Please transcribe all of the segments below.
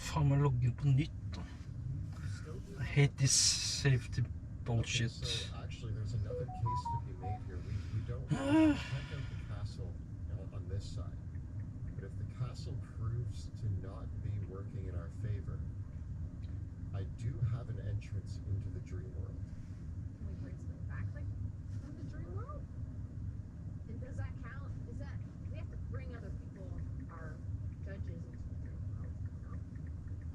Faen meg logge inn på nytt da. I hate this safety bullshit. Okay, so actually there's another case to be made here. We don't check out the castle on this side. But if the castle proves to not be working in our favor, I do have an entrance into the dream world. Can we bring something back like from the dream world? And does that count? Is that we have to bring other people, our judges, into the dream world? No?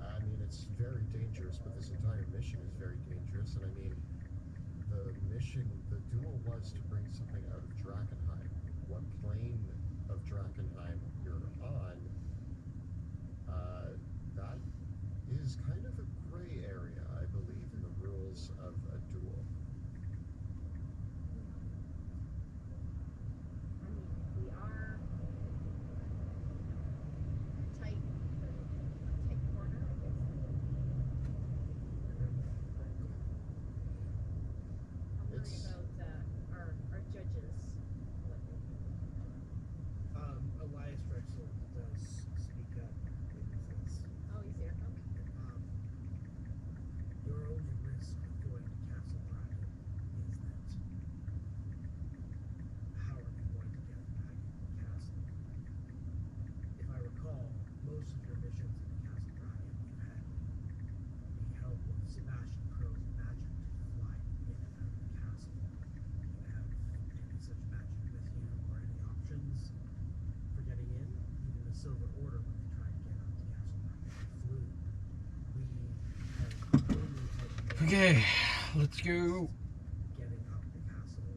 I mean, it's very dangerous, but this entire mission is very dangerous. And I mean, the mission, the duel was to bring something out of Drakenheim. What plane of Drakenheim you're on, that is kind of a gray area, I believe, in the rules of a duel. I mean, we are tight corner, I guess. I'm worried about our judges. Elias Drexel does speak up in this. Oh, he's here. Your only risk of going to Castle Dragon is that how are you going to get back into the castle? If I recall, most of your missions in the Castle Dragon, you had the help of Sebastian Crow's magic to fly in and out of the castle. Do you have any such magic with you or any options for getting in? Even the Silver Order, when they tried to get up to Castle Dragon, they flew. We have only taken Okay, let's go. getting up the castle.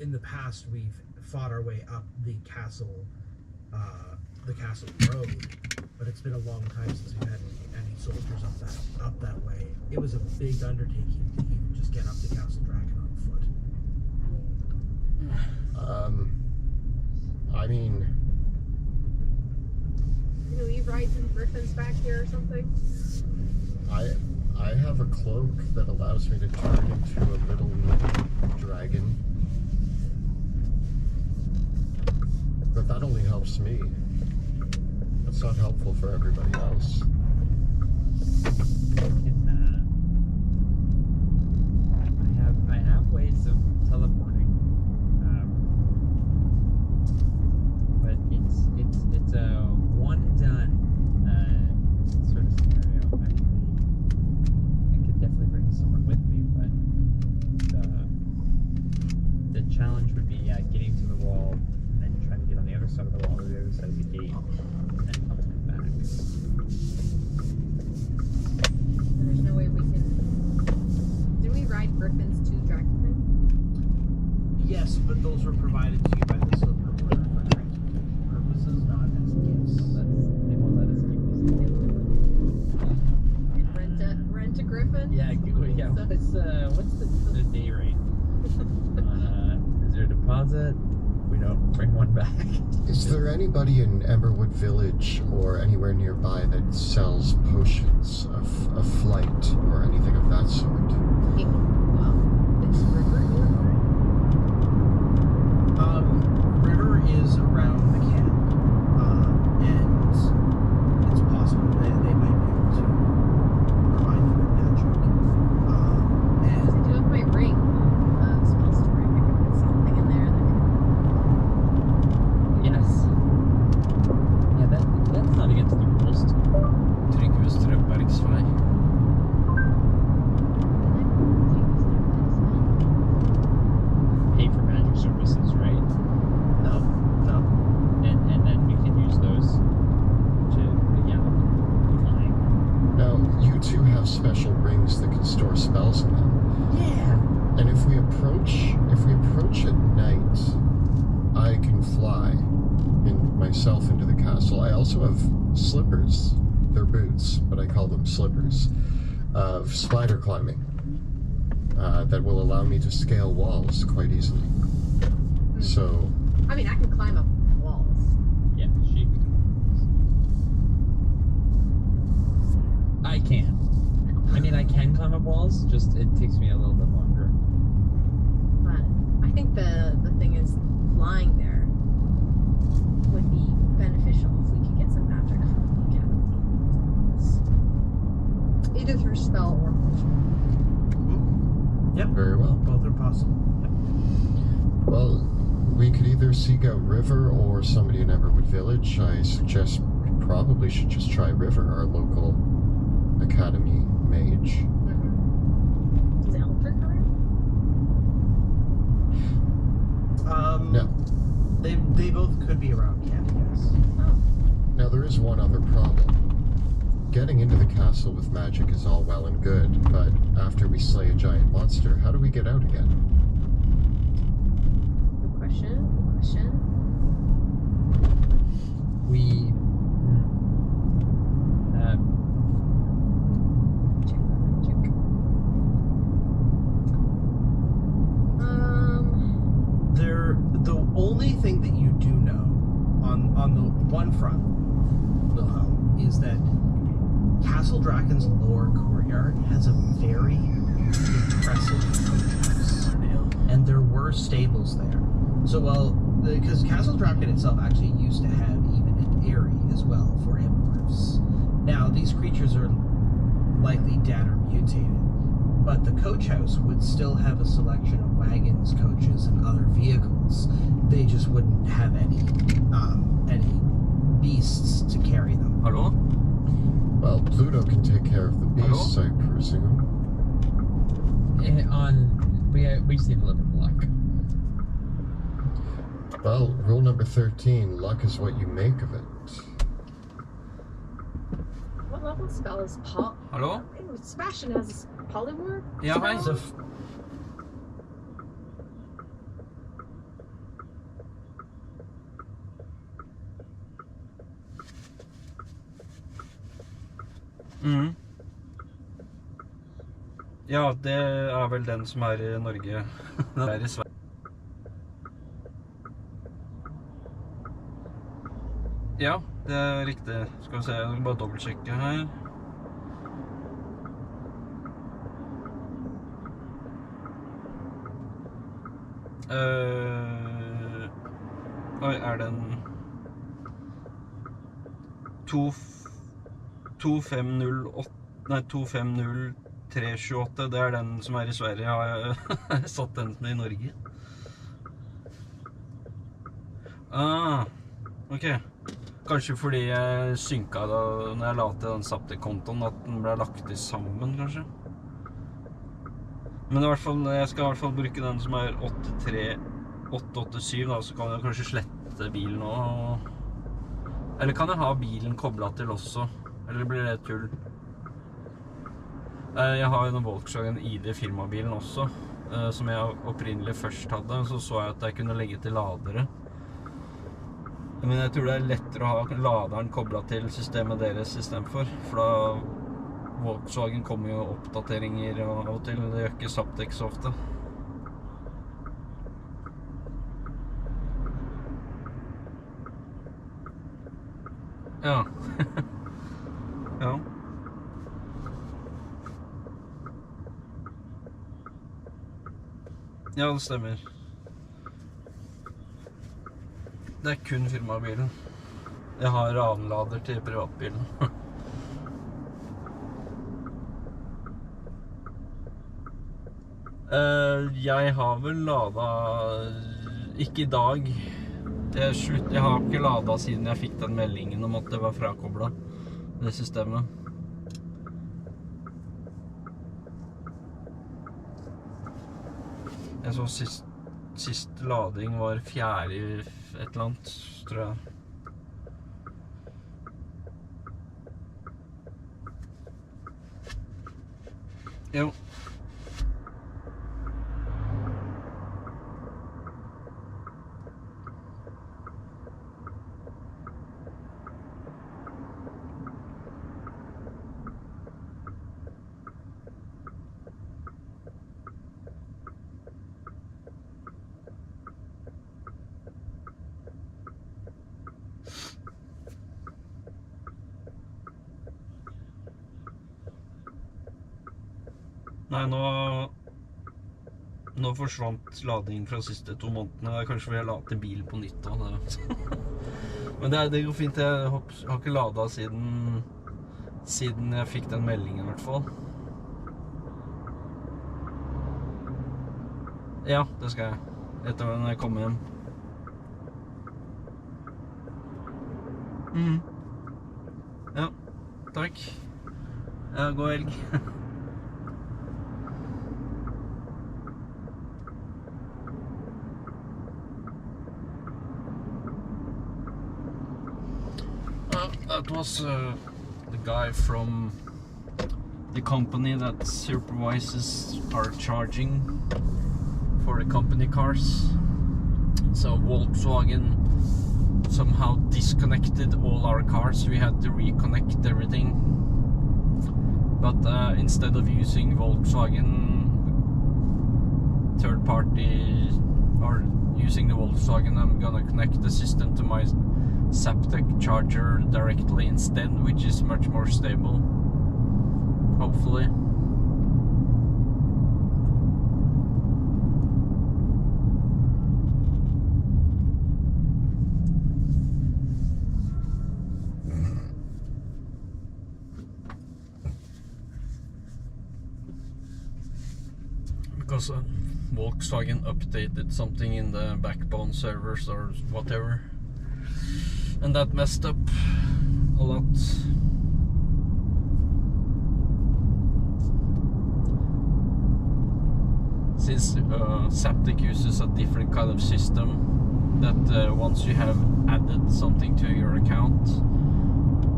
In the past, we've fought our way up the castle road, but it's been a long time since we've had any soldiers up that way. It was a big undertaking to even just get up to Castle Dragon on foot. I mean, Can we ride some griffins back here or something? I have a cloak that allows me to turn into a little dragon. But that only helps me. That's not helpful for everybody else. I have ways of teleporting, but it's a one and done sort of scenario. I could definitely bring someone with me, but the challenge would be getting to the wall and then trying to get on the other side of the wall or the other side of the gate and then coming back. There's no way we can. Did we ride griffins to Drakenheim? Yes, but those were provided to you by the Silver Order for transportation purposes, not as gifts. They won't let us keep using it. And rent a griffin? Yeah, what's the day rate? Is there a deposit? We don't bring one back. Is there anybody in Emberwood Village or anywhere nearby that sells potions of flight or anything of that sort? Well, it's River nearby. River is around the camp, and it's possible that they might be able to provide you with magic. I do have my ring, spell story. I could put something in there that Yes. Yeah, that's not against the rules. Trygve Strømbergsvei. Pay for magic services, right? No. And then we can use those to flying. Now, you two have special rings that can store spells in them. Yeah. And if we approach at night, I can fly myself into the castle. I also have slippers. They're boots, but I call them slippers of spider climbing that will allow me to scale walls quite easily. So, I mean, I can climb up walls. Yeah, she can. I can. I mean, I can climb up walls, just it takes me a little bit longer. But I think the thing is flying there would be beneficial if we could get some magic from the academy. Both are possible. Well, we could either seek out River or somebody in Everwood Village. I suggest we probably should just try River, our local academy mage. Is Eldrick around? No. They both could be around camp, yes. Oh. Now, there is one other problem. Getting into the castle with magic is all well and good, but after we slay a giant monster, how do we get out again? Good question. Good question. We. Check my magic. The only thing that you do know on the one front, Wilhelm, is that Castle Draken's lower courtyard has a very impressive coach house. And there were stables there. So, because Castle Draken itself actually used to have even an Eyrie as well for Hippogriffs. Now, these creatures are likely dead or mutated, but the coach house would still have a selection of wagons, coaches, and other vehicles. They just wouldn't have any beasts to carry them. Hallo? Well, Pluto can take care of the beasts, I presume. We just need a little bit of luck. Well, rule number 13, luck is what you make of it. What level spell is Paul? Hallo? Sebastian has polymorph? Ja, hei. spell? Mhm. Ja, det er vel den som er i Norge. Den er i Sverige. Ja, det er riktig. Skal vi se, jeg skal bare dobbeltsjekke her. Oi, er den 2508, nei, 250328, det er den som er i Sverige. Har jeg satt den som er i Norge? Ah, ok. Kanskje fordi jeg synka da, når jeg la til den Zaptic-kontoen, at den ble lagt i sammen, kanskje. Men i hvert fall, jeg skal i hvert fall bruke den som er 83887 da, så kan jeg kanskje slette bilen også. Eller kan jeg ha bilen koblet til også? Eller blir det tull? Jeg har en Volkswagen ID firmabilen også, som jeg opprinnelig først hadde. Så jeg at jeg kunne legge til ladere. Men jeg tror det er lettere å ha laderen koblet til systemet deres i stedet for da Volkswagen kommer jo oppdateringer av og til. Det gjør ikke Zaptec så ofte. Ja. Ja. Ja, det stemmer. Det er kun firmabilen. Jeg har avlader til privatbilen. Jeg har vel ladet ikke i dag. Jeg har ikke ladet siden jeg fikk den meldingen om at det var frakoblet, det systemet. Jeg så sist lading var 4. et eller annet, tror jeg. Jo. Nei, nå forsvant lading fra de siste 2 månedene. Det er kanskje fordi jeg la til bilen på nytt også. Men det går fint. Jeg har ikke ladet siden jeg fikk den meldingen i hvert fall. Ja, det skal jeg. Etter når jeg kommer hjem. Ja, takk. Ja, god helg. That was the guy from the company that supervises our charging for the company cars. So Volkswagen somehow disconnected all our cars. We had to reconnect everything. But instead of using Volkswagen third party or using the Volkswagen, I'm gonna connect the system to my Zaptec charger directly instead, which is much more stable, hopefully. Because Volkswagen updated something in the backbone servers or whatever, and that messed up a lot. Since Zaptec uses a different kind of system, that once you have added something to your account,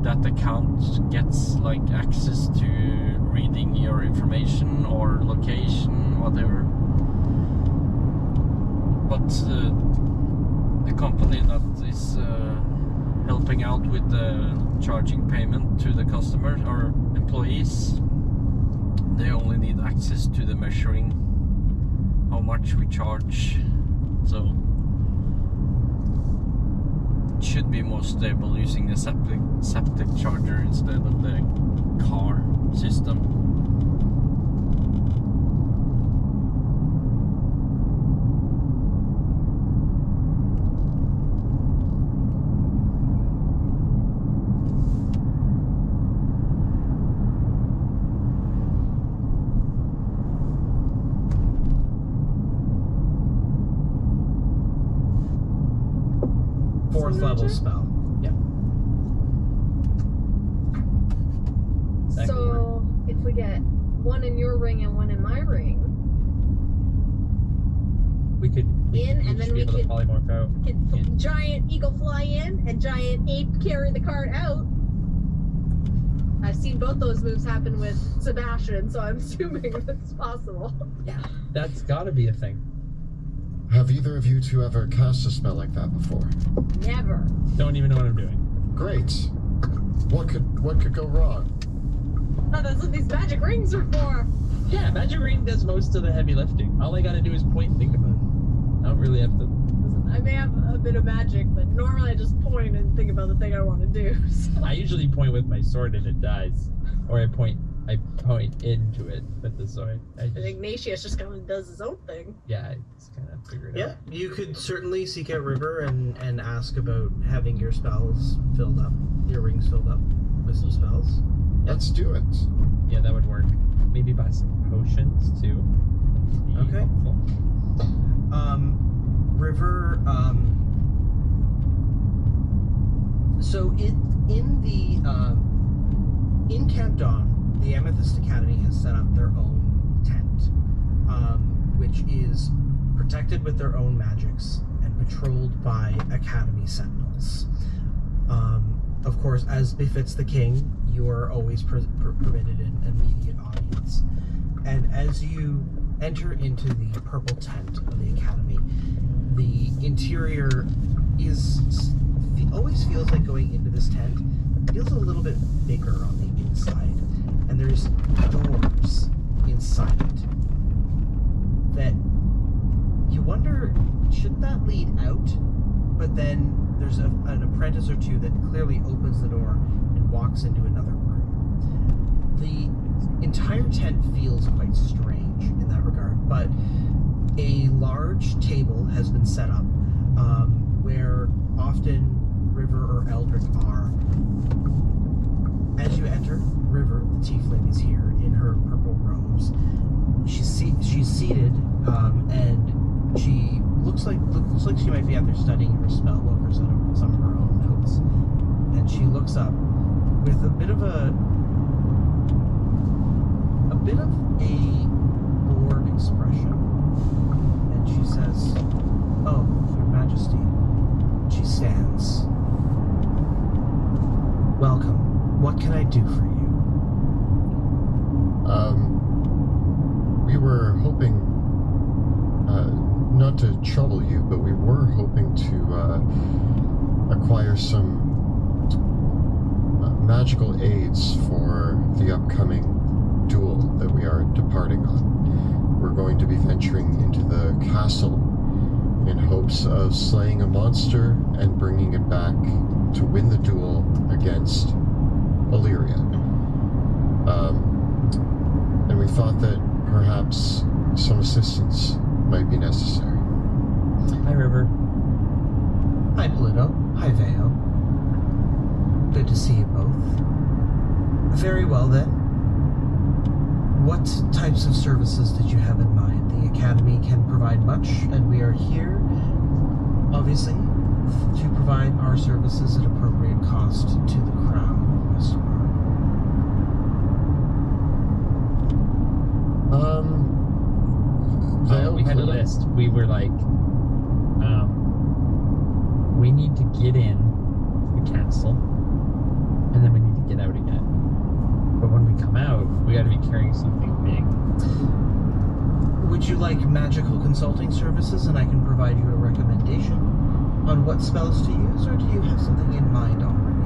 that account gets like access to reading your information or location, whatever. But the company that is helping out with the charging payment to the customers or employees, they only need access to the measuring how much we charge. So it should be more stable using the Zaptec charger instead of the car system. Fourth level spell. Yeah. So if we get one in your ring and one in my ring, We could In, and each then be we able to could- polymorph out. get giant eagle fly in and giant ape carry the cart out. I've seen both those moves happen with Sebastian, so I'm assuming that's possible. That's gotta be a thing. Have either of you two ever cast a spell like that before? Never. Don't even know what I'm doing. Great. What could go wrong? Oh, that's what these magic rings are for. Yeah, Magic Ring does most of the heavy lifting. All I gotta do is point and think about it. I don't really have to. Listen, I may have a bit of magic, but normally I just point and think about the thing I want to do. So. I usually point with my sword and it dies. Or I point into it with the sword. And Ignatius just kind of does his own thing. Yeah, I just kind of figure it Yeah, out. you could certainly seek out River and ask about having your spells filled up, your rings filled up with some spells. Let's do it. Yeah, that would work. Maybe buy some potions too. That'd be Okay. helpful. River, so in Camp Dawn, the Amethyst Academy has set up their own tent, which is protected with their own magics and patrolled by Academy sentinels. Of course, as befits the king, you are always permitted an immediate audience. And as you enter into the purple tent of the Academy, the interior always feels like going into this tent feels a little bit bigger on the inside, and there's doors inside it that you wonder, shouldn't that lead out? But then there's an apprentice or two that clearly opens the door and walks into another room. The entire tent feels quite strange in that regard, but a large table has been set up where often River or Eldrick are. As you enter, River, the tiefling, is here in her purple robes. She's seated, and looks like she might be out there studying her spell book or some of her own notes. And she looks up with a bit of a bored expression. And she says, "Oh, Your Majesty." She stands. "Welcome. What can I do for you?" We were hoping, not to trouble you, but we were hoping to acquire some magical aids for the upcoming duel that we are departing on. We're going to be venturing into the castle in hopes of slaying a monster and bringing it back to win the duel against Illyria. And we thought that perhaps some assistance might be necessary. Hi, River. Hi, Pluto. Hi, Veo. Good to see you both. Very well, then. What types of services did you have in mind? The Academy can provide much, and we are here, obviously, to provide our services at appropriate cost to the Crown of Westmar. We had a list. We were like, we need to get in the castle, and then we need to get out again. But when we come out, we got to be carrying something big. Would you like magical consulting services, and I can provide you a recommendation on what spells to use, or do you have something in mind already?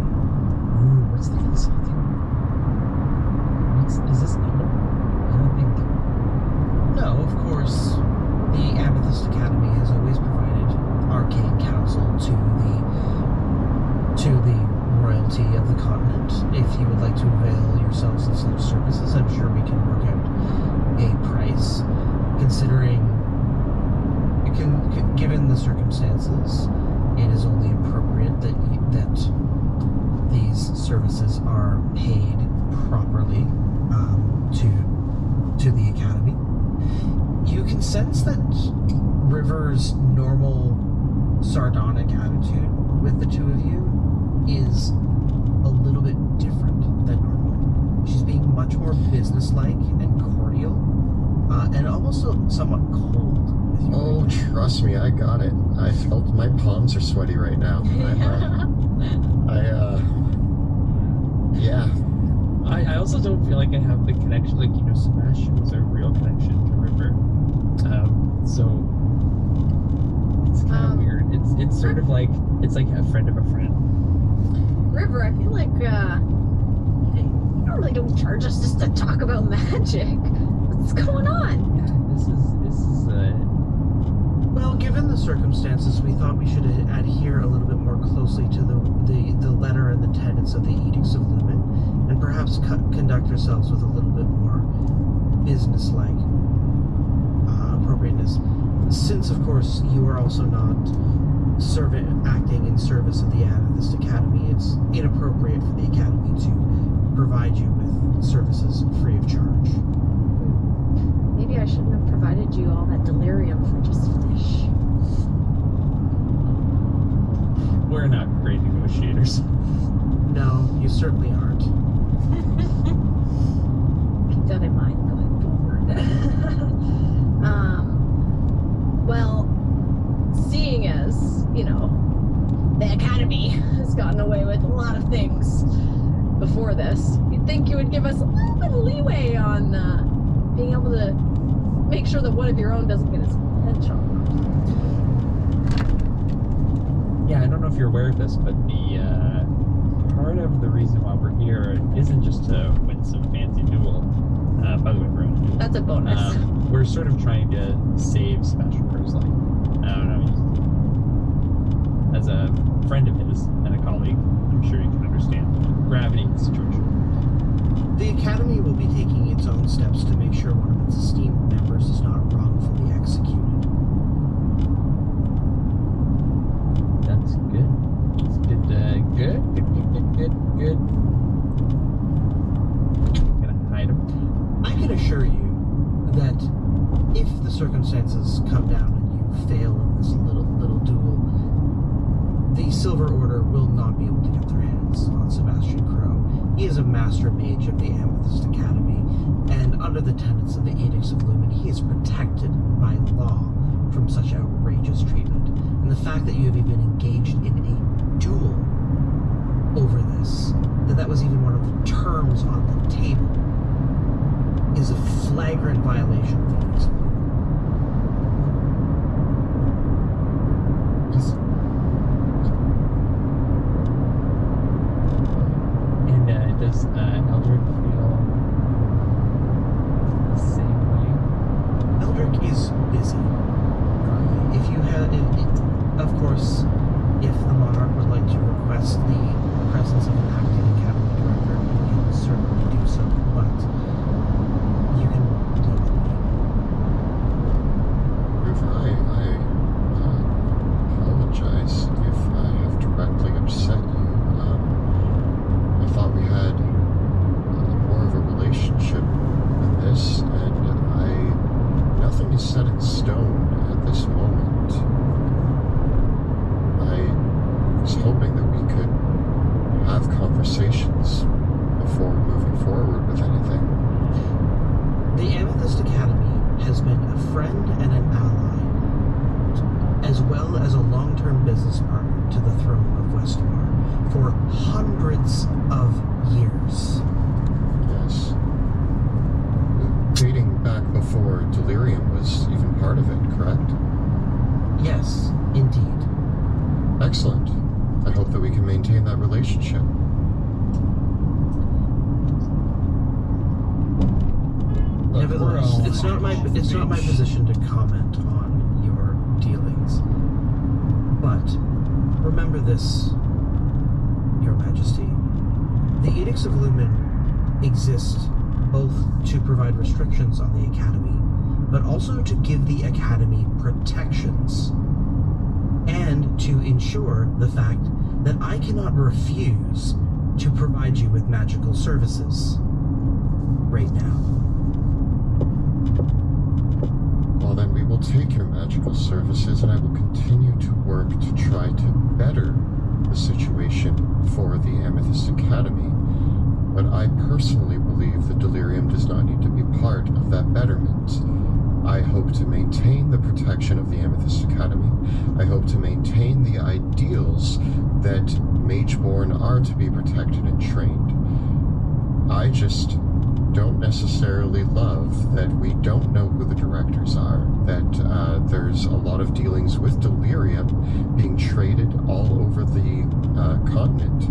Ooh, what's the consulting? Is this number? I don't think. No, of course. The Amethyst Academy has always provided arcane counsel to the royalty of the continent. If you would like to avail yourselves of such services, I'm sure we can work out a price. Considering, given the circumstances, it is only appropriate that these services are paid properly to the Academy. You can sense that River's normal sardonic attitude with the two of you is a little bit different than normal. She's being much more businesslike and cordial, and almost somewhat cold with you. Oh, trust me, I got it. I felt my palms are sweaty right now. Yeah. I also don't feel like I have the connection. Like, you know, Sebastian was a real connection to River. So it's kind of weird. It's sort of like, it's like a friend of a friend. River, I feel like you normally don't charge us just to talk about magic. What's going on? Yeah, this is Well, given the circumstances, we thought we should adhere a little bit more closely to the letter and the tenets of the Edicts of Lumen, and perhaps conduct ourselves with a little bit more business-like appropriateness. Since, of course, you are also not acting in service of the Amethyst Academy, it's inappropriate for the Academy to provide you with services free of charge. Maybe I shouldn't have provided you all that delirium for just fish. we're not great negotiators. No, you certainly aren't. Keep that in mind going forward. Well, seeing as, you know, the Academy has gotten away with a lot of things before this, you'd think you would give us a little bit of leeway on being able to make sure that one of your own doesn't get his head chopped off. Yeah, I don't know if you're aware of this, but the part of the reason why we're here isn't just to win some fancy duel. By the way, we're on duel. That's a bonus. We're sort of trying to save Sebastian Crow's life. I don't know. As a friend of his and a colleague, I'm sure you can understand the gravity of the situation. The Academy will be taking its own steps to make sure one of its esteemed members is not wrongfully executed. That's good. It's good. Good. Gonna hide him. I can assure you that if the circumstances Silver Order will not be able to get their hands on Sebastian Crow. He is a master mage of the Amethyst Academy, and under the tenets of the Edicts of Lumen, he is protected by law from such outrageous treatment. And the fact that you have even engaged in a duel over this, that was even one of the terms on the table, is a flagrant violation of the Edicts of Lumen. And does Eldrick feel the same way? Eldrick is busy. If you had, of course, if the Monarch would like to request the presence of an acting Academy Director, he can certainly do so, but you can deal with me. River, I apologize if I have directly upset you. I thought we had more of a relationship than this, and nothing is set in stone at this moment. I was hoping that we could have conversations before moving forward with anything. The Amethyst Academy has been a friend and an ally, as well as a long-term business partner to the throne of Westmar for hundreds of years. Yes. Dating back before Delirium was even part of it, correct? Yes, indeed. Excellent. I hope that we can maintain that relationship. Nevertheless, it's not my position to comment on your dealings. But remember this, Your Majesty. The Edicts of Lumen exist both to provide restrictions on the Academy, but also to give the Academy protections, and to ensure the fact that I cannot refuse to provide you with magical services right now. Well, then we will take your magical services, and I will continue to work to try to better the situation for the Amethyst Academy. But I personally believe that Delirium does not need to be part of that betterment. I hope to maintain the protection of the Amethyst Academy. I hope to maintain the ideals that Mageborn are to be protected and trained. I just don't necessarily love that we don't know who the directors are, that there's a lot of dealings with Delirium being traded all over the continent,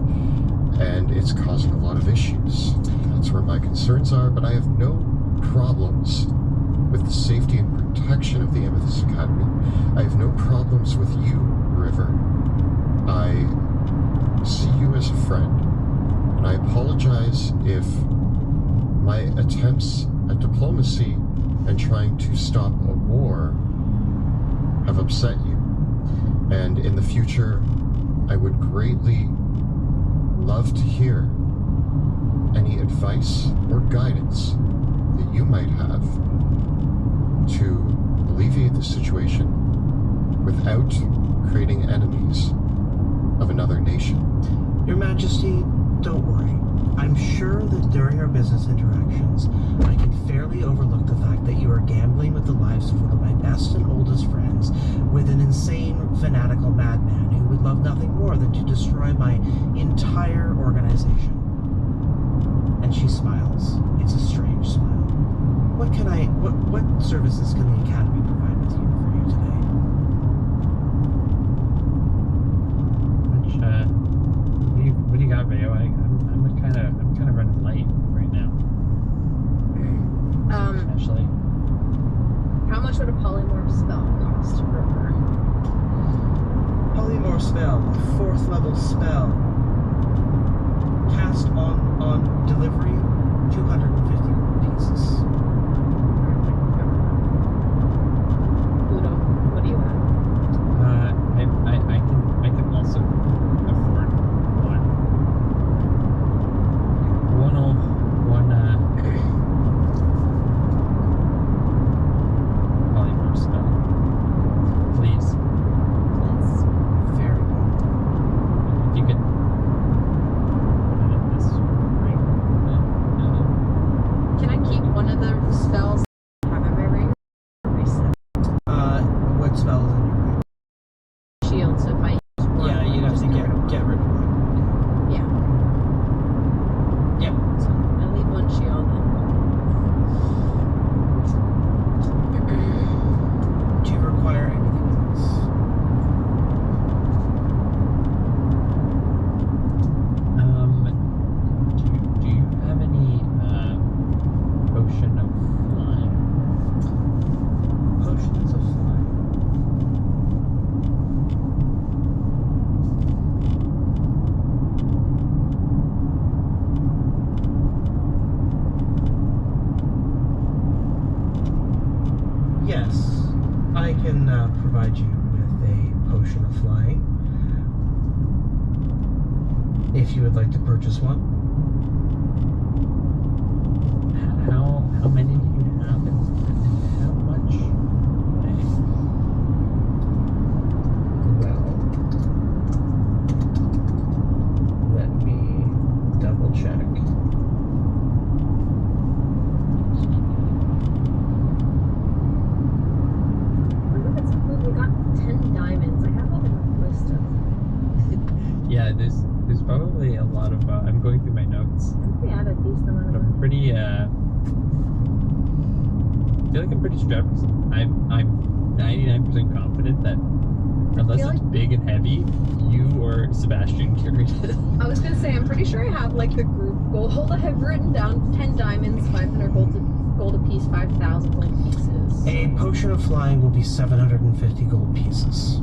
and it's causing a lot of issues. That's where my concerns are, but I have no problems with the safety and protection of the Amethyst Academy. I have no problems with you, River. I see you as a friend, and I apologize if my attempts at diplomacy and trying to stop a war have upset you. And in the future, I would greatly love to hear any advice or guidance that you might have to alleviate the situation without creating enemies of another nation. Your Majesty, don't worry. I'm sure that during our business interactions, I can fairly overlook the fact that you are gambling with the lives of one of my best and oldest friends with an insane, fanatical madman who would love nothing more than to destroy my entire organization. And she smiles. It's a strange smile. What services can the Academy provide with you for you today? What do you got, Veo? I'm kind of running late right now. Actually, How much would a polymorph spell cost per hour? Polymorph spell, a 4th level spell. Cast on delivery, 250 gold pieces. Udo, what do you have? I can also afford one polymorph spell, please. Let's Very well. provide you with a potion of flying. If you would like to purchase one. How many do you have and how much? Well, let me double check. We got 10 diamonds. I have that in a list of. Yeah, there's probably a lot of. I'm going through my notes. I think we had a decent amount of I'm them. pretty. I feel like I'm pretty strapped. I'm 99% confident that unless feel it's like- big and heavy, you or Sebastian carried it. I was gonna say, I'm pretty sure I have like the group goal. I have written down 10 diamonds, 500 gold a piece, 5,000 gold pieces. A potion of flying will be 750 gold pieces.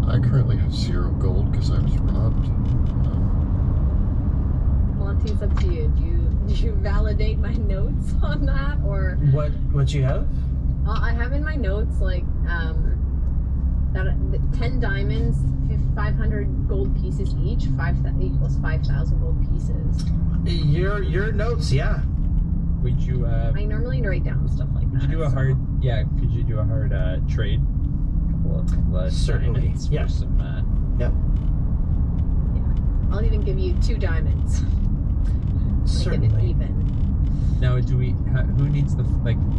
I currently have 0 gold because I was robbed. Monty, it's up to you. Do you validate my notes on that, or What you have? I have in my notes like that 10 diamonds, 500 gold pieces each, equals 5,000 gold pieces. Your notes, yeah. Would you I normally write down stuff like that. could you do a hard could you do a hard trade? Couple of Certainly, diamonds yeah. for some Yep. I'll even give you 2 diamonds. Make it Certainly. even. now do we who needs the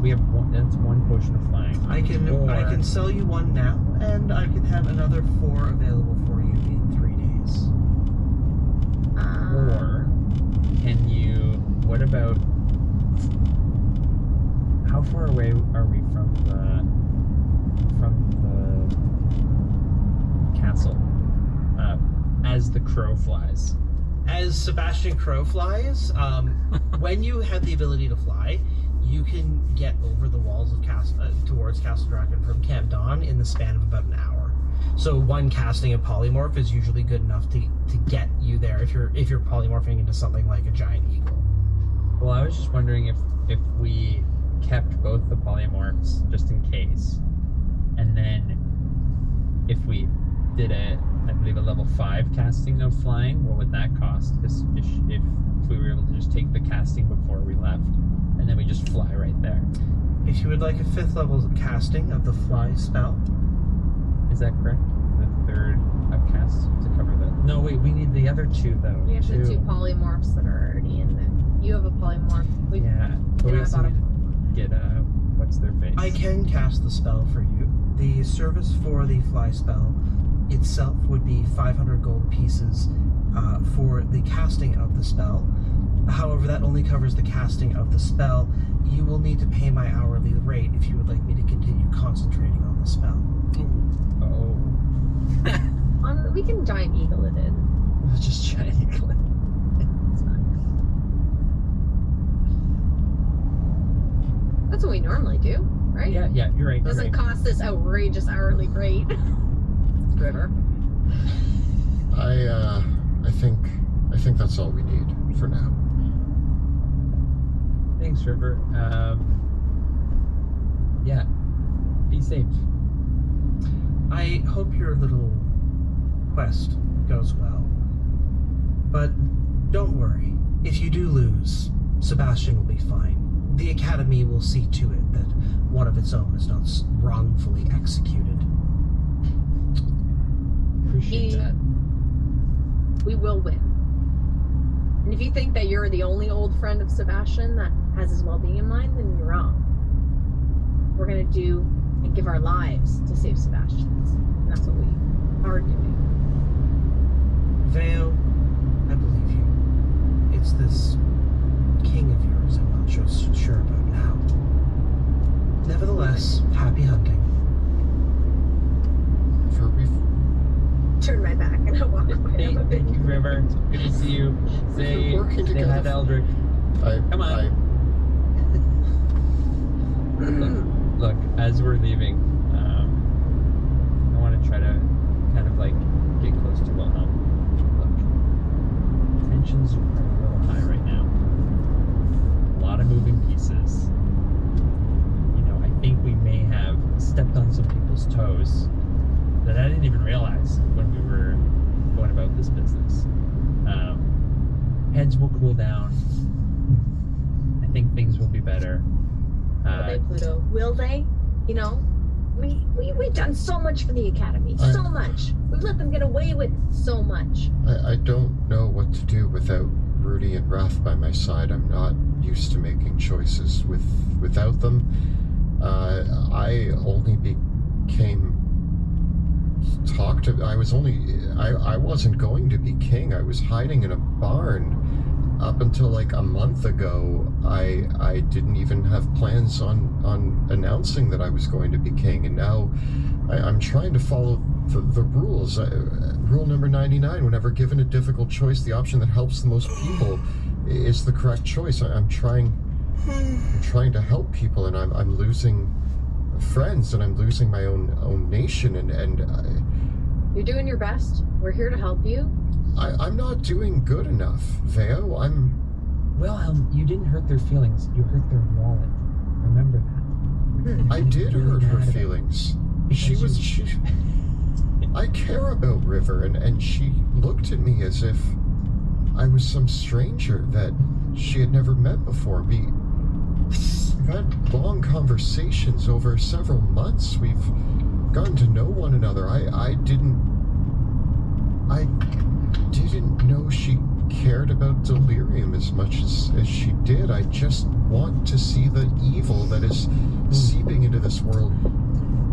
we have one, that's one potion of flying. I can sell you one now, and I can have another 4 available for you in 3 days. Or can you what about how far away are we from the castle as the crow flies? As Sebastian Crow flies, when you have the ability to fly, you can get over the walls of towards Castle Draken from Camp Dawn in the span of about an hour. So one casting of polymorph is usually good enough to get you there if you're polymorphing into something like a giant eagle. Well, I was just wondering if we kept both the polymorphs just in case, and then if we did I believe a level 5 casting of flying, what would that cost? Because if we were able to just take the casting before we left, and then we just fly right there. If you would like a 5th level casting of the fly spell, Is that correct? The 3rd upcast to cover that? No, wait, we need the other 2 though. We have the 2 polymorphs that are already in there. You have a polymorph. Yeah, but we And I also bought a need to get what's their face? I can cast the spell for you. The service for the fly spell itself would be 500 gold pieces for the casting of the spell. However, that only covers the casting of the spell. You will need to pay my hourly rate if you would like me to continue concentrating on the spell. Oh, We can giant eagle it in. let's just try to It's fine. That's what we normally do, right? Yeah, you're right. Doesn't cost this outrageous hourly rate. River. I think that's all we need for now. Thanks, River. Yeah, be safe. I hope your little quest goes well. But don't worry, if you do lose, Sebastian will be fine. The Academy will see to it that one of its own is not wrongfully executed. Appreciate that. We will win. And if you think that you're the only old friend of Sebastian that has his well-being in mind, then you're wrong. We're gonna do and give our lives to save Sebastian's. And that's what we are doing. Veo, I believe you. It's this king of yours I'm not sure about now. Nevertheless, happy hunting. For we Turn my back and I walk away. I'm a bit Thank you, River. Good to see you. Say working hi together. to Eldrick. Come on. Look, as we're leaving, I want to try to kind of like get close to Wilhelm. Look, tensions are a little high right now. A lot of moving pieces. You on some people's toes that I didn't even realize when we were going about this business. Heads will cool down. I think things will be better. Will they, Pluto? Will they? You know, we've done so much for the Academy. So much. We've let them get away with so much. I don't know what to do without Rudy and Raph by my side. I'm not used to making choices without them. I only became I wasn't going to be king. I was hiding in a barn up until like a month ago. I didn't even have plans on announcing that I was going to be king, and now I'm trying to follow the rules. Rule number 99: whenever given a difficult choice, the option that helps the most people is the correct choice. I'm trying to help people, and I'm losing friends, and I'm losing my own nation, and You're doing your best. We're here to help you. I'm not doing good enough, Veo. Wilhelm, you didn't hurt their feelings. You hurt their wallet. Remember that. I did hurt her feelings. I care about River, and she looked at me as if I was some stranger that she had never met before. We've had long conversations over several months. We've gotten to know one another. I didn't know she cared about Delirium as much as she did. I just want to see the evil that is seeping into this world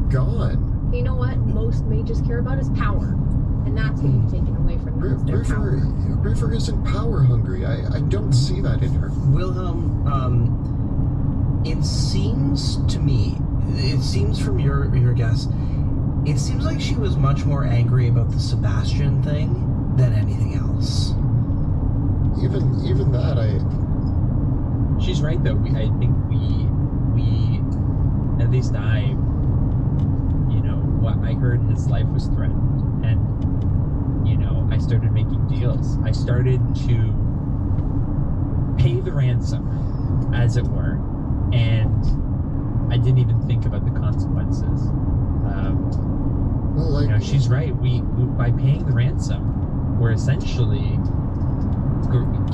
gone. You know what most mages care about is power. And that's what you've taken away from them. is their power. River isn't power hungry. I don't see that in her. Wilhelm, it seems to me, it seems from your guess, it seems like she was much more angry about the Sebastian thing than anything else. Even that, She's right though. I think we at least what I heard, his life was threatened, and I started making deals. I started to pay the ransom, as it were, and I didn't even think about the consequences. She's right. We by paying the ransom, we're essentially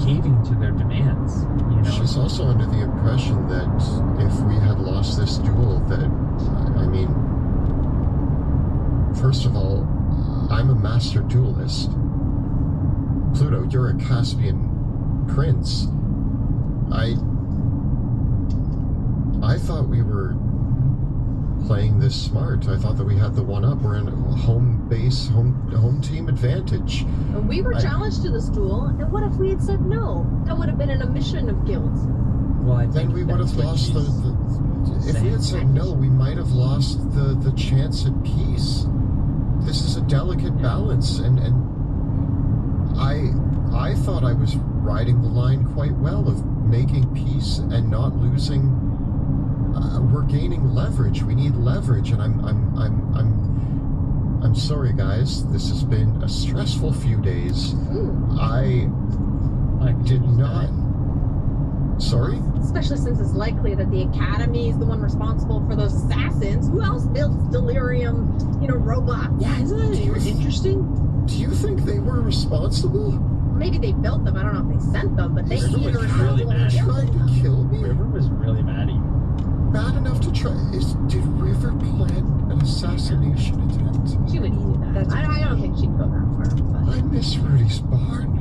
caving to their demands. She's also under the impression that if we had lost this duel, first of all, I'm a master duelist. Pluto, you're a Caspian prince. I thought we were playing this smart. I thought that we had the one-up. We're in home team advantage. We were challenged to this duel, and what if we had said no? That would have been an admission of guilt. Well, I think then we would have lost if we had said no, we might have lost the chance at peace. This is a delicate balance, and I thought I was riding the line quite well of making peace and not losing. We're gaining leverage. We need leverage, and I'm sorry, guys. This has been a stressful few days. I did not. Sorry? Especially since it's likely that the Academy is the one responsible for those assassins. Who else builds Delirium, robots? Yeah, isn't that interesting? Do you think they were responsible? Maybe they built them. I don't know if they sent them, but they River was really mad. Tried to kill me? River was really mad at you. Bad enough to try. Did River plan an assassination attempt? She would do that. I don't think she'd go that far. But... I miss Rudy's barn.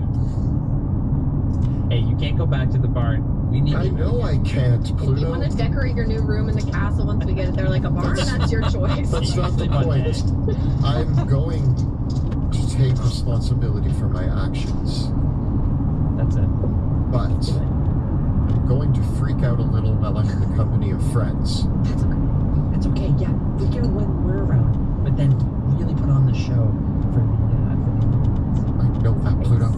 Hey, you can't go back to the barn. We need. I know I can't, Pluto. If you want to decorate your new room in the castle once we get it there like a barn, that's your choice. That's not the point. I'm going to take responsibility for my actions. That's it. But I'm going to freak out a little while I'm in the company of friends. That's okay. Yeah, freak out when we're around, but then really put on the show for the I know that, Pluto.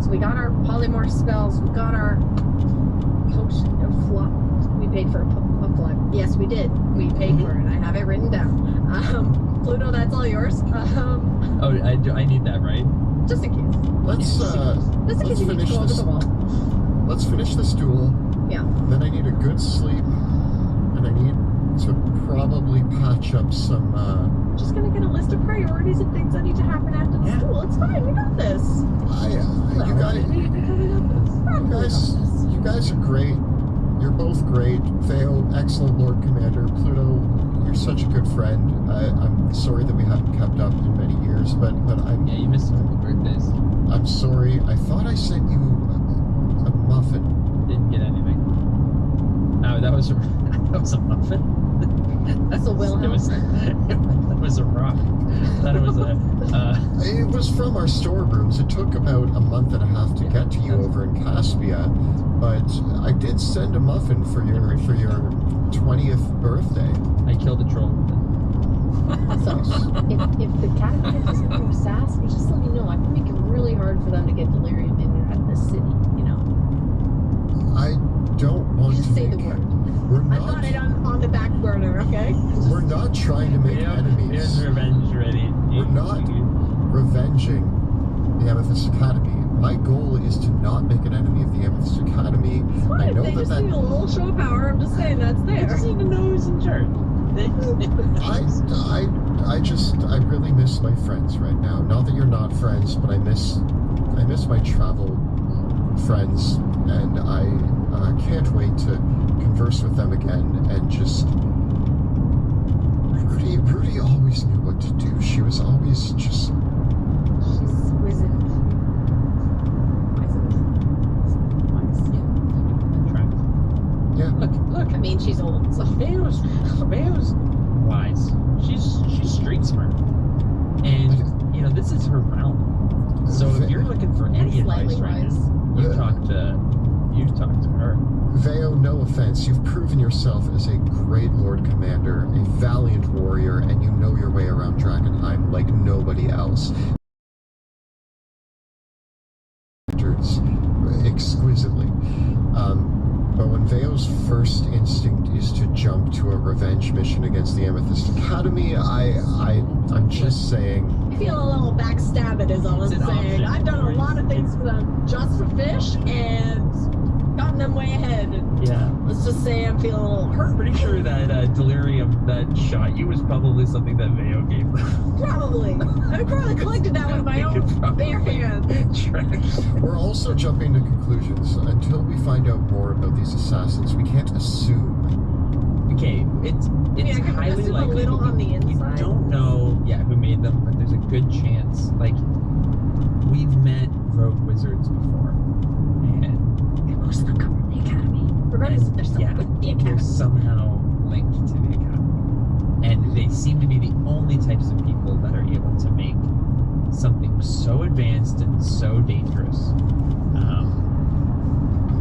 So we got our polymorph spells, we got our potion of flood. We paid for a flood. Yes, we did. We paid for it. I have it written down. Pluto, that's all yours. I need that, right? Just in case. Let's Just in case you need to finish go over this. the wall. Let's finish this duel. Yeah. Then I need a good sleep, and I need fetch up some. I'm just gonna get a list of priorities and things that need to happen after the Yeah. school. It's fine. We got this. You guys are great. You're both great. Theo, excellent Lord Commander. Pluto, you're such a good friend. I'm sorry that we haven't kept up in many years, but Yeah, you missed a couple birthdays. I'm sorry. I thought I sent you a muffin. Didn't get anything. Oh, that was a muffin? That's a Wilhelm. It was a rock. I thought it was a. It was from our storerooms. It took about a month and a half to get to you over in Caspia, but I did send a muffin for your 20th birthday. I killed a troll. So, if the Academy doesn't bring assassins, just let me know. I can make it really hard for them to get delirium in and out of this city, you know? I don't want Just to say the make. word. We're I've got it not. on the back burner, okay? We're not trying to make Here's enemies. revenge ready. We're not revenging the Amethyst Academy. My goal is to not make an enemy of the Amethyst Academy. It's fine. I know They that just need a little show of power. I'm just saying that's They there. just need to know who's in charge. I really miss my friends right now. Not that you're not friends, but I miss my travel friends, and I can't wait to converse with them again. And just Rudy always knew what to do. She was always just. She's wizened. Yeah. Look. I mean, she's old, so. Bayo's wise. She's street smart, and you know this is her realm. So if you're looking for any Slightly advice right wise. now, you talk to her. Veo, no offense, you've proven yourself as a great Lord Commander, a valiant warrior, and you know your way around Drakenheim like nobody else. Exquisitely. But when Veo's first instinct is to jump to a revenge mission against the Amethyst Academy, I'm just saying. I feel a little backstabbed is all I'm It's an saying. option. I've done a lot of things for them just for fish and gotten them way ahead. And Yeah. let's just say I'm feeling a little hurt. Pretty sure that delirium that shot you was probably something that Veo gave her. Probably. I probably collected that with my own bare hands. We're also jumping to conclusions. Until we find out more about these assassins, we can't assume. Okay, it's Yeah, can we highly assume a likely. little on the You inside? don't know, who made them, but there's a good chance. Like, we've met rogue wizards before, and Most of them come from the Academy. Regardless if they're still with the they're Academy. somehow linked to the academy, and they seem to be the only types of people that are able to make something so advanced and so dangerous.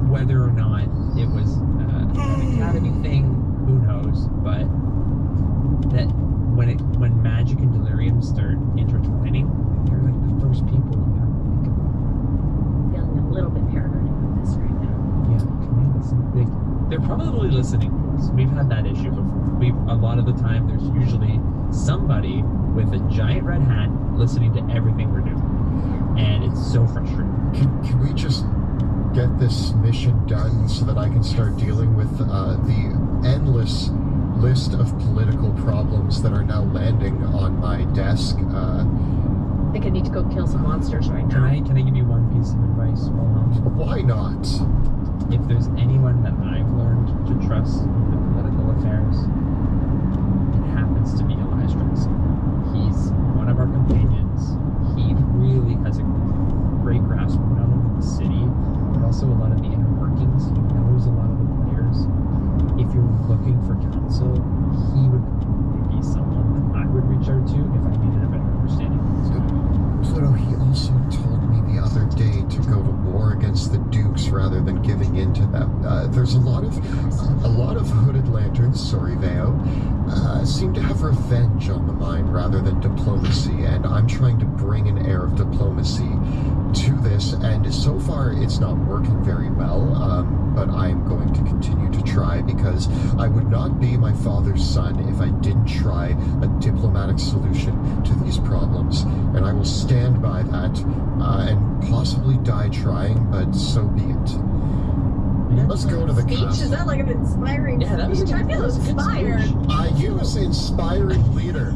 Whether or not it was an academy thing, who knows? But that when magic and delirium start intertwining, they're like the first people you have to think about. Feeling a little bit paranoid about this right now. Yeah, can they listen? They're probably listening to us. We've had that issue before. A lot of the time, there's usually somebody with a giant red hat listening to everything we're doing, and it's so frustrating. Can we just get this mission done so that I can start dealing with the endless list of political problems that are now landing on my desk? I think I need to go kill some monsters right Can now. I give you one piece of advice? Why not? If there's anyone that I've learned to trust in the political affairs, it happens to be Elias Drexel. He's one of our companions. He really has a great grasp of not only the city, but also a lot of the inner workings. He knows a lot of the players. If you're looking for counsel, he would probably be someone that I would reach out to if I needed a better understanding of what's going on. Pluto, he also told me the other day to go to war against the Dukes rather than giving in to them. There's a lot of hooded lanterns, sorry Veo, seem to have revenge on the mind rather than diplomacy, and I'm trying to bring an air of diplomacy to this, and so far it's not working very well, but I'm going to continue to try because I would not be my father's son if I didn't try a diplomatic solution to these problems, and I will stand by that and possibly die trying, but so be it. I Let's go to the speech? castle. Is that like an inspiring Yeah, that was speech? a I good- feel that was a good inspired. speech. I use inspiring leader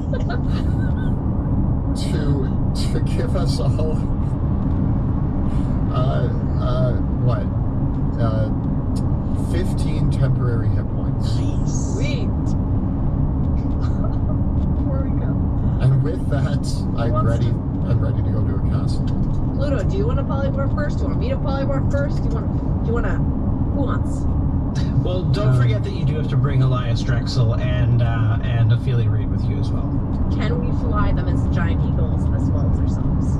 to give us all what 15 temporary hit points. Sweet. Before we go. And with that, I'm wants ready. to- I'm ready to go to a castle. Pluto, do you want to polymorph first? Do you want me to polymorph first? Do you want to? Who wants? Well, don't forget that you do have to bring Elias Drexel and Ophelia Reed with you as well. Can we fly them as giant eagles as well as ourselves?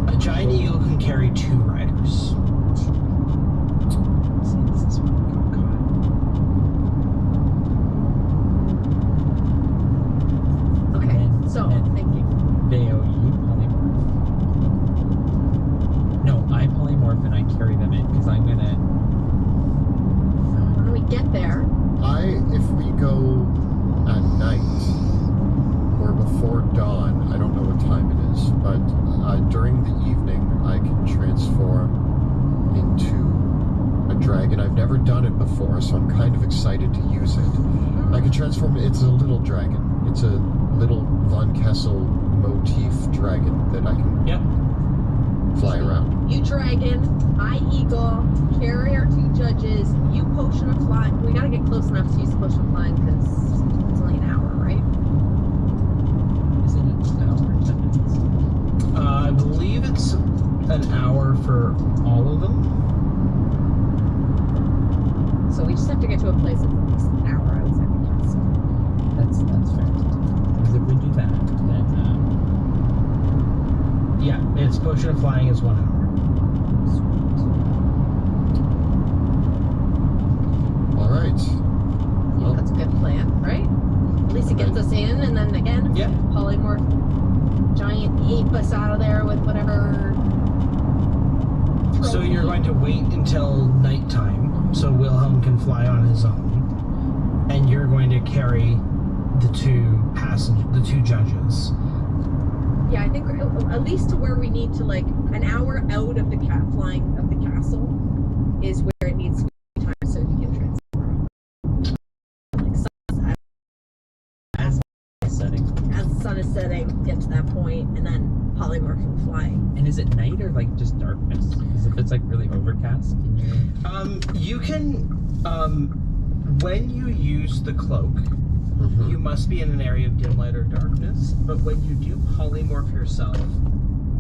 A giant eagle can carry 2 riders. See, this is where we got caught. Okay, And- so and- thinking. Veo, you polymorph. No, I polymorph and I carry them in because I'm gonna. When we get there, If we go at night or before dawn, I don't know what time it is, but during the evening I can transform into a dragon. I've never done it before, so I'm kind of excited to use it. I can transform. It's a little dragon. It's a little Von Kessel motif dragon that I can Yep. fly around. you dragon, I eagle, carry our 2 judges, you potion of flying. We gotta get close enough to use potion of flying because it's only an hour, right? Is it an hour or 10 minutes? I believe it's an hour for all of them. So we just have to get to a place that's at least an hour outside the castle. That's fair. Because if we do that, then Yeah, its potion of flying is 1 hour. All right. Well, That's a good plan, right? At least it gets us in, and then again, Yeah. polymorph giant ape us out of there with whatever. So you're going to wait until nighttime, so Wilhelm can fly on his own, and you're going to carry the 2 judges. Yeah, I think at least to where we need to, like, an hour out of the flying of the castle is where it needs to be time so he can transform. Like sunset, as setting. as the sun is setting, get to that point, and then polymorph and flying. And is it night or like just darkness? Because if it's like really overcast, can you? You can, when you use the cloak, mhm. you must be in an area of dim light or darkness, but when you do polymorph yourself,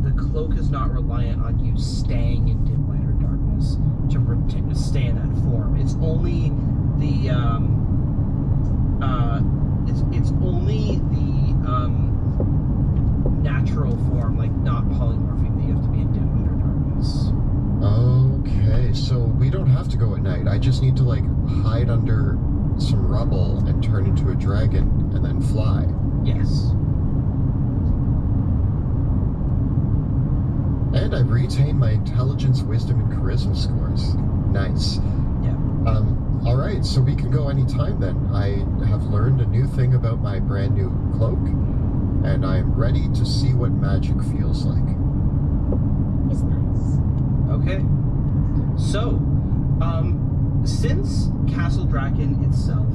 the cloak is not reliant on you staying in dim light or darkness to stay in that form. It's only the, it's only the, natural form, like not polymorphing, that you have to be in dim light or darkness. Okay, so we don't have to go at night. I just need to like hide under some rubble and turn into a dragon and then fly. Yes. And I've retained my intelligence, wisdom, and charisma scores. Nice. Yeah. All right, so we can go anytime then. I have learned a new thing about my brand new cloak, and I'm ready to see what magic feels like. It's nice. Okay. So, since Castle Draken itself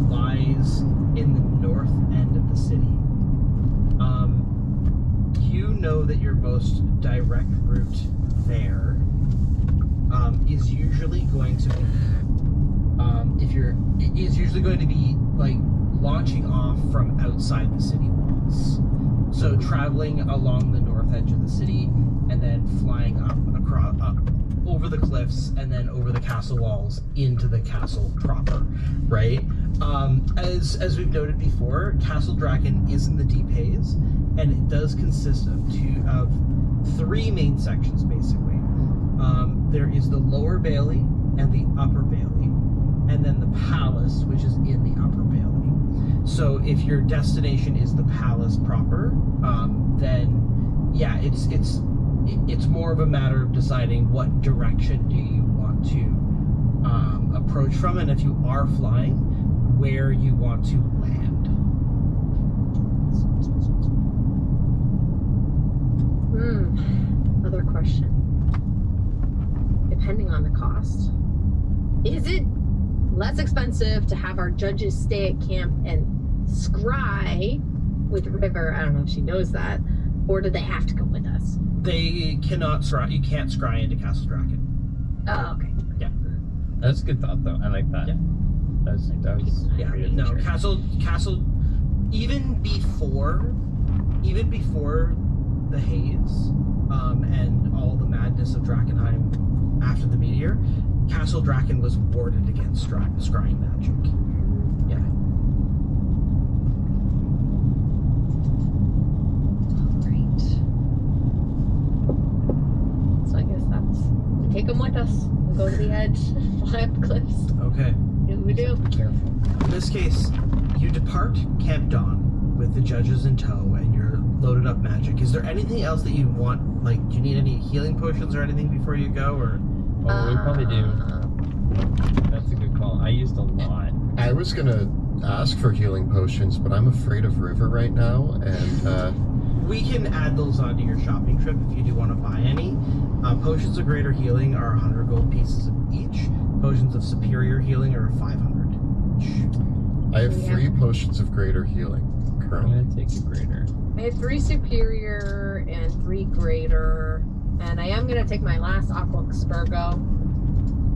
lies in the north end of the city, you know that your most direct route there is usually going to be, is usually going to be like launching off from outside the city walls. So traveling along the north edge of the city and then flying up over the cliffs and then over the castle walls into the castle proper, right? As we've noted before, Castle Draken is in the Deep Haze, and it does consist of 3 main sections basically. There is the Lower Bailey and the Upper Bailey, and then the Palace, which is in the Upper Bailey. So if your destination is the Palace proper, then yeah, it's more of a matter of deciding what direction do you want to approach from, and if you are flying, where you want to land. Other question. Depending on the cost, is it less expensive to have our judges stay at camp and scry with River? I don't know if she knows that, or do they have to come with us? They cannot scry. You can't scry into Castle Draken. Oh, okay. That's a good thought, though. I like that. Yeah. That was Yeah. great No, adventure. Castle. Even before the haze, and all the madness of Drakenheim after the meteor, Castle Draken was warded against scrying magic. Yeah. Great. So I guess we take them with us. We go to the edge, fly up the cliffs. Okay. Do what we do. Careful. In this case, you depart Camp Dawn with the judges in tow and your loaded up magic. Is there anything else that you want? Like, do you need any healing potions or anything before you go? Or Oh, we probably do. That's a good call. I used a lot. I was gonna ask for healing potions, but I'm afraid of River right now, and we can add those onto your shopping trip if you do want to buy any. Potions of greater healing are 100 gold pieces each. Potions of superior healing are 500 each. I have Yeah. 3 potions of greater healing I'm currently. gonna take a greater. I have 3 superior and 3 greater, and I am gonna take my last Aqua Spurgo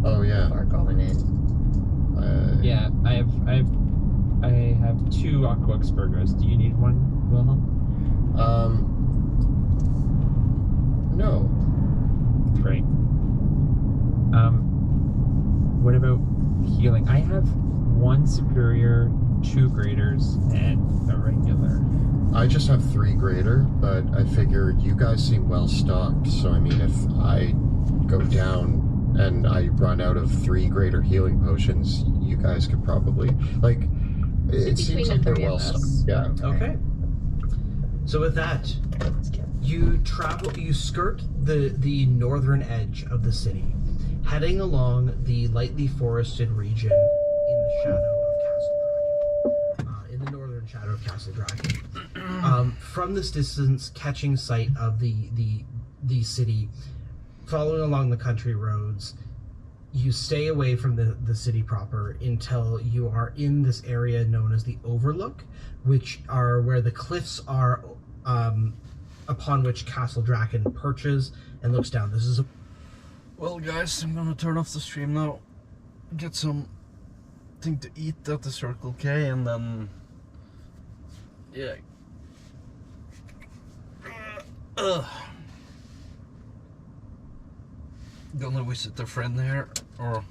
Oh yeah. before going in. Yeah, I have 2 Aqua Spurgos. Do you need one, Wilhelm? No. Great. What about healing? I have 1 superior, 2 graders, and a regular. I just have 3 greater, but I figured you guys seem well stocked, so I mean, if I go down and I run out of 3 greater healing potions, you guys could probably, like, it seems like they're well stocked. Yeah. Okay. So with that, you skirt the northern edge of the city, heading along the lightly forested region in the shadow of Castle Draken, in the northern shadow of Castle Draken. From this distance, catching sight of the city, following along the country roads, you stay away from the city proper until you are in this area known as the Overlook, which are where the cliffs are, upon which Castle Draken perches and looks down. This is a Well, guys, I'm gonna turn off the stream now. Get something to eat at the Circle K, and then yeah. Gonna visit a friend here, or